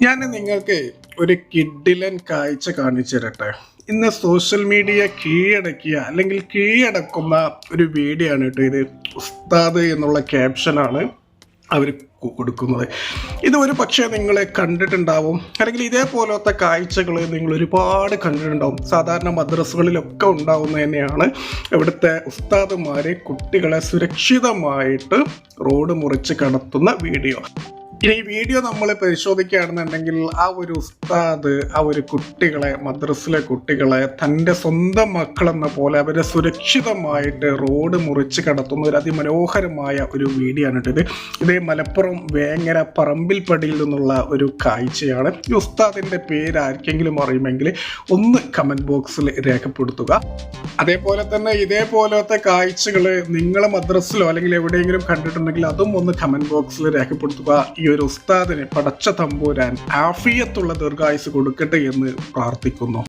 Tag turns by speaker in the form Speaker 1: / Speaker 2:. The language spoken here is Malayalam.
Speaker 1: ഞാൻ നിങ്ങൾക്ക് ഒരു കിഡിലൻ കാഴ്ച കാണിച്ചു തരട്ടെ. ഇന്ന് സോഷ്യൽ മീഡിയ കീഴടക്കിയ അല്ലെങ്കിൽ കീഴടക്കുന്ന ഒരു വീഡിയോ ആണ് കേട്ടോ ഇത്. ഉസ്താദ് എന്നുള്ള ക്യാപ്ഷനാണ് അവർ കൊടുക്കുന്നത്. ഇത് ഒരു പക്ഷേ നിങ്ങൾ കണ്ടിട്ടുണ്ടാവും, അല്ലെങ്കിൽ ഇതേപോലത്തെ കാഴ്ചകൾ നിങ്ങൾ ഒരുപാട് കണ്ടിട്ടുണ്ടാവും. സാധാരണ മദ്രസകളിലൊക്കെ ഉണ്ടാവുന്ന തന്നെയാണ്. ഇവിടുത്തെ ഉസ്താദുമാർ കുട്ടികളെ സുരക്ഷിതമായിട്ട് റോഡ് മുറിച്ച് കടത്തുന്ന വീഡിയോ. ഇനി ഈ വീഡിയോ നമ്മൾ പരിശോധിക്കുകയാണെന്നുണ്ടെങ്കിൽ ആ ഒരു ഉസ്താദ് ആ ഒരു കുട്ടികളെ, മദ്രസിലെ കുട്ടികളെ തൻ്റെ സ്വന്തം മക്കളെന്ന പോലെ അവരെ സുരക്ഷിതമായിട്ട് റോഡ് മുറിച്ച് കടത്തുന്ന ഒരു അതിമനോഹരമായ ഒരു വീഡിയോ ആണ് ഇത്. മലപ്പുറം വേങ്ങര പറമ്പിൽപ്പടിയിൽ നിന്നുള്ള ഒരു കാഴ്ചയാണ്. ഈ ഉസ്താദിൻ്റെ പേര് ആർക്കെങ്കിലും അറിയുമെങ്കിൽ ഒന്ന് കമൻറ്റ് ബോക്സിൽ രേഖപ്പെടുത്തുക. അതേപോലെ തന്നെ ഇതേപോലത്തെ കാഴ്ചകൾ നിങ്ങൾ മദ്രസിലോ അല്ലെങ്കിൽ എവിടെയെങ്കിലും കണ്ടിട്ടുണ്ടെങ്കിൽ അതും ഒന്ന് കമൻറ്റ് ബോക്സിൽ രേഖപ്പെടുത്തുക. ഈ ഒരു ഉസ്താദിന് പടച്ച തമ്പുരാൻ ആഫിയത്തുള്ള ദീർഘായുസ് കൊടുക്കട്ടെ എന്ന് പ്രാർത്ഥിക്കുന്നു.